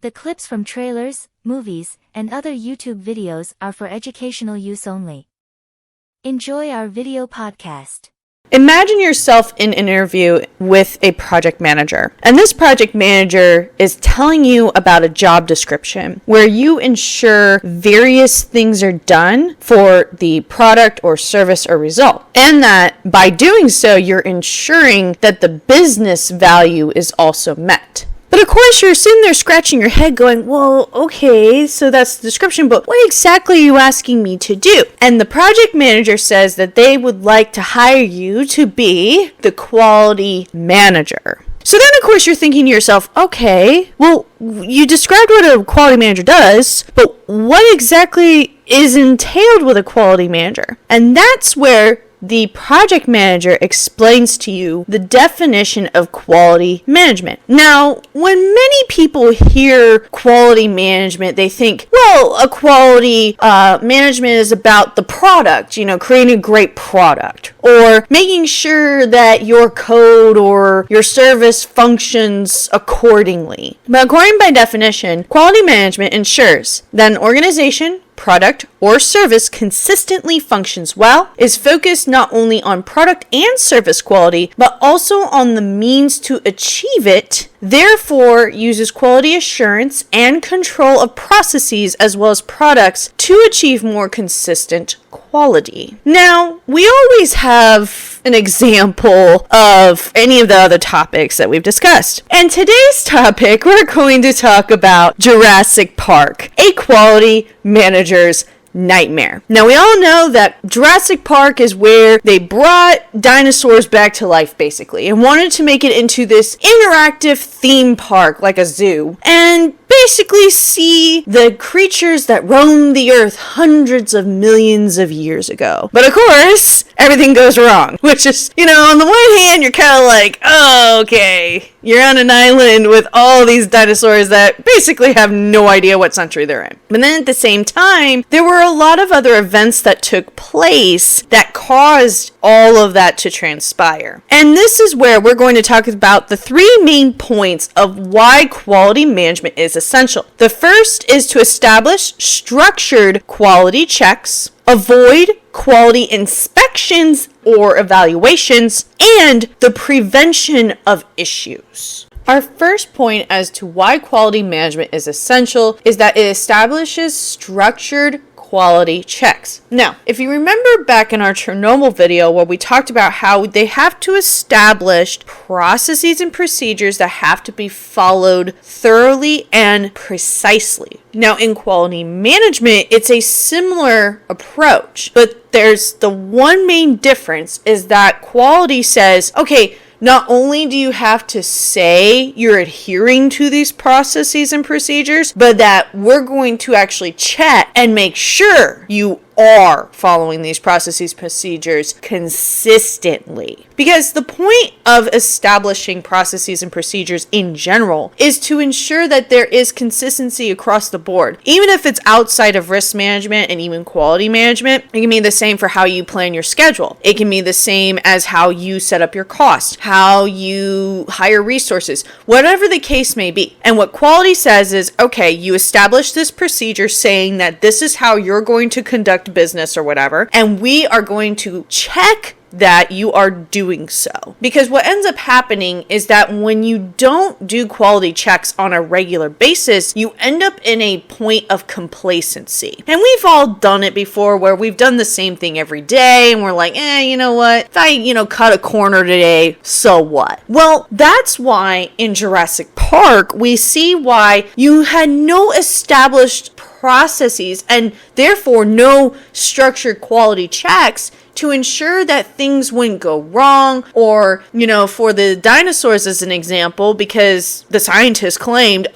The clips from trailers, movies, and other YouTube videos are for educational use only. Enjoy our video podcast. Imagine yourself in an interview with a project manager, and this project manager is telling you about a job description where you ensure various things are done for the product or service or result, and that by doing so, you're ensuring that the business value is also met. But of course, you're sitting there scratching your head going, well, okay, so that's the description, but what exactly are you asking me to do? And the project manager says that they would like to hire you to be the quality manager. So then, of course, you're thinking to yourself, okay, well, you described what a quality manager does, but what exactly is entailed with a quality manager? And that's where the project manager explains to you the definition of quality management. Now, when many people hear quality management, they think, well, a quality management is about the product, creating a great product, or making sure that your code or your service functions accordingly. But according by definition, quality management ensures that an organization, product, or service consistently functions well, is focused not only on product and service quality, but also on the means to achieve it, therefore uses quality assurance and control of processes as well as products to achieve more consistent quality. Now, we always have an example of any of the other topics that we've discussed. And today's topic, we're going to talk about Jurassic Park, a quality manager's nightmare. Now, we all know that Jurassic Park is where they brought dinosaurs back to life, basically, and wanted to make it into this interactive theme park, like a zoo, and basically see the creatures that roamed the earth hundreds of millions of years ago. But of course, everything goes wrong, which is, on the one hand, you're kind of like, oh, okay, you're on an island with all these dinosaurs that basically have no idea what century they're in. But then at the same time, there were a lot of other events that took place that caused all of that to transpire. And this is where we're going to talk about the three main points of why quality management is essential. The first is to establish structured quality checks, avoid quality inspections or evaluations, and the prevention of issues. Our first point as to why quality management is essential is that it establishes structured quality checks. Now, if you remember back in our Chernobyl video where we talked about how they have to establish processes and procedures that have to be followed thoroughly and precisely. Now, in quality management, it's a similar approach, but there's the one main difference is that quality says, okay, not only do you have to say you're adhering to these processes and procedures, but that we're going to actually check and make sure you are following these processes, procedures consistently. Because the point of establishing processes and procedures in general is to ensure that there is consistency across the board. Even if it's outside of risk management and even quality management, it can be the same for how you plan your schedule. It can be the same as how you set up your cost, how you hire resources, whatever the case may be. And what quality says is, okay, you establish this procedure saying that this is how you're going to conduct business or whatever, and we are going to check that you are doing so. Because what ends up happening is that when you don't do quality checks on a regular basis, you end up in a point of complacency. And we've all done it before where we've done the same thing every day and we're like, you know what? If I, cut a corner today, so what? Well, that's why in Jurassic Park, we see why you had no established processes and therefore no structured quality checks to ensure that things wouldn't go wrong, or, for the dinosaurs as an example, because the scientists claimed,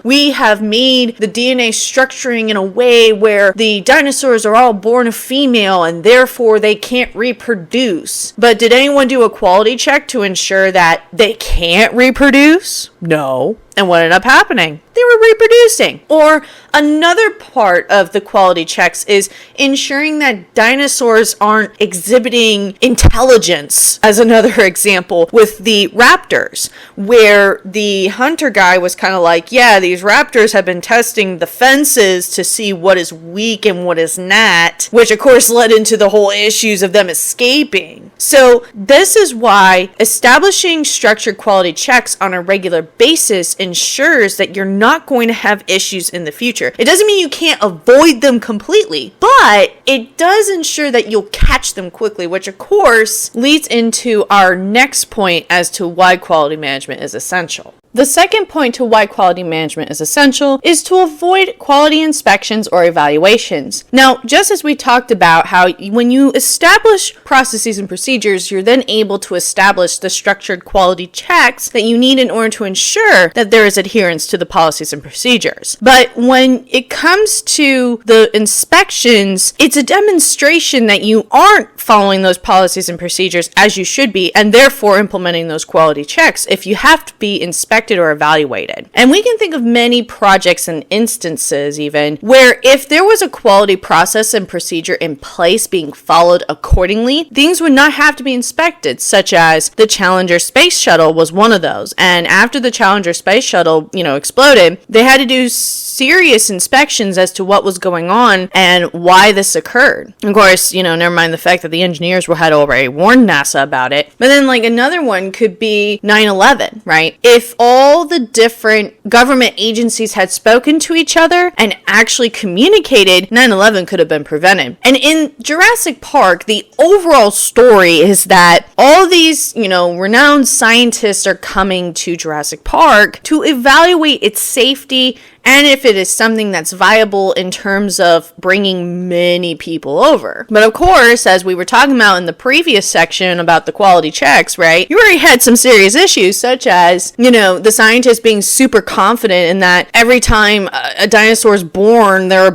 we have made the DNA structuring in a way where the dinosaurs are all born a female and therefore they can't reproduce. But did anyone do a quality check to ensure that they can't reproduce? No. And what ended up happening? They were reproducing. Or another part of the quality checks is ensuring that dinosaurs aren't exhibiting intelligence, as another example with the raptors, where the hunter guy was kind of like, yeah, these raptors have been testing the fences to see what is weak and what is not, which of course led into the whole issues of them escaping. So this is why establishing structured quality checks on a regular basis ensures that you're not going to have issues in the future. It doesn't mean you can't avoid them completely, but it does ensure that you'll catch them quickly, which of course leads into our next point as to why quality management is essential. The second point to why quality management is essential is to avoid quality inspections or evaluations. Now, just as we talked about how when you establish processes and procedures, you're then able to establish the structured quality checks that you need in order to ensure that there is adherence to the policies and procedures. But when it comes to the inspections, it's a demonstration that you aren't following those policies and procedures as you should be, and therefore implementing those quality checks if you have to be inspected or evaluated. And we can think of many projects and instances even where if there was a quality process and procedure in place being followed accordingly, things would not have to be inspected, such as the Challenger space shuttle was one of those. And after the Challenger space shuttle, exploded, they had to do serious inspections as to what was going on and why this occurred. Of course, never mind the fact that the engineers had already warned NASA about it. But then another one could be 9/11, right? If all the different government agencies had spoken to each other and actually communicated, 9/11 could have been prevented. And in Jurassic Park, the overall story is that all these, renowned scientists are coming to Jurassic Park to evaluate its safety and if it is something that's viable in terms of bringing many people over. But of course, as we were talking about in the previous section about the quality checks, right, you already had some serious issues, such as, the scientists being super confident in that every time a dinosaur is born, they're a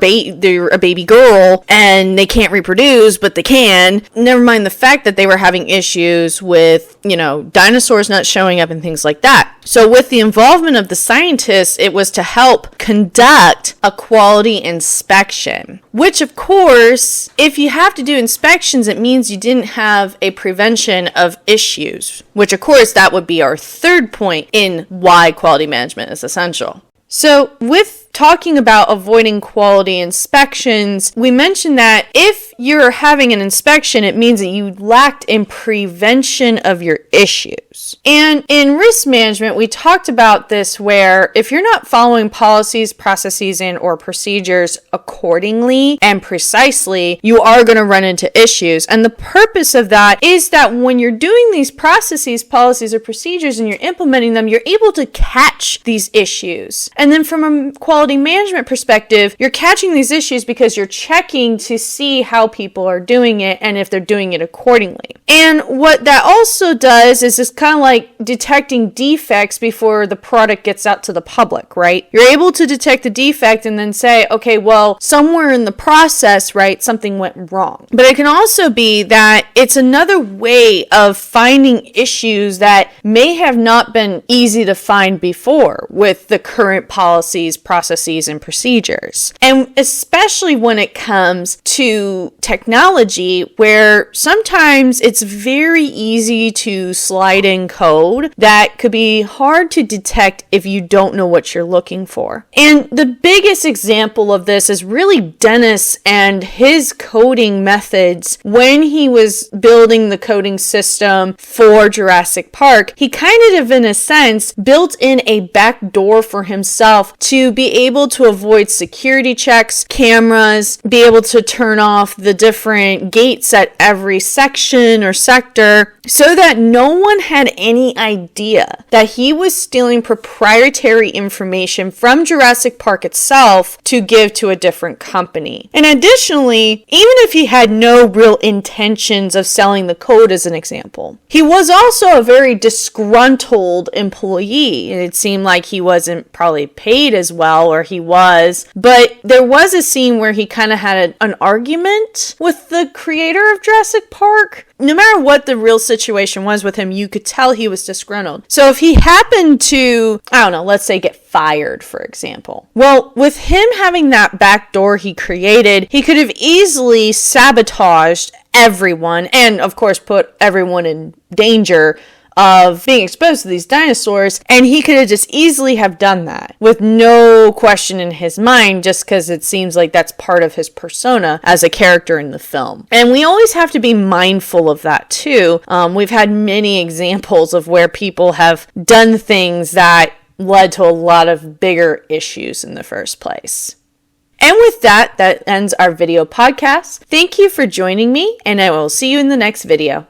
baby girl, and they can't reproduce, but they can. Never mind the fact that they were having issues with, dinosaurs not showing up and things like that. So with the involvement of the scientists, it was to help conduct a quality inspection, which of course, if you have to do inspections, it means you didn't have a prevention of issues, which of course that would be our third point in why quality management is essential. So with talking about avoiding quality inspections, we mentioned that if you're having an inspection, it means that you lacked in prevention of your issues. And in risk management, we talked about this where if you're not following policies, processes, and or procedures accordingly and precisely, you are going to run into issues. And the purpose of that is that when you're doing these processes, policies, or procedures and you're implementing them, you're able to catch these issues. And then from a quality management perspective, you're catching these issues because you're checking to see how people are doing it and if they're doing it accordingly. And what that also does is it's kind of like detecting defects before the product gets out to the public, right? You're able to detect the defect and then say, okay, well, somewhere in the process, right, something went wrong. But it can also be that it's another way of finding issues that may have not been easy to find before with the current policies, processes, and procedures. And especially when it comes to technology, where sometimes it's very easy to slide in code that could be hard to detect if you don't know what you're looking for. And the biggest example of this is really Dennis and his coding methods. When he was building the coding system for Jurassic Park, he kind of, in a sense, built in a back door for himself to be able to avoid security checks, cameras, be able to turn off the different gates at every section or sector so that no one had any idea that he was stealing proprietary information from Jurassic Park itself to give to a different company. And additionally, even if he had no real intentions of selling the code as an example, he was also a very disgruntled employee. And it seemed like he wasn't probably paid as well or he was. But there was a scene where he kind of had an argument with the creator of Jurassic Park. No matter what the real situation was with him, you could tell he was disgruntled. So if he happened to, I don't know, let's say get fired, for example. Well, with him having that back door he created, he could have easily sabotaged everyone and, of course, put everyone in danger of being exposed to these dinosaurs, and he could have just easily have done that with no question in his mind, just because it seems like that's part of his persona as a character in the film. And we always have to be mindful of that too. We've had many examples of where people have done things that led to a lot of bigger issues in the first place. And with that, that ends our video podcast. Thank you for joining me, and I will see you in the next video.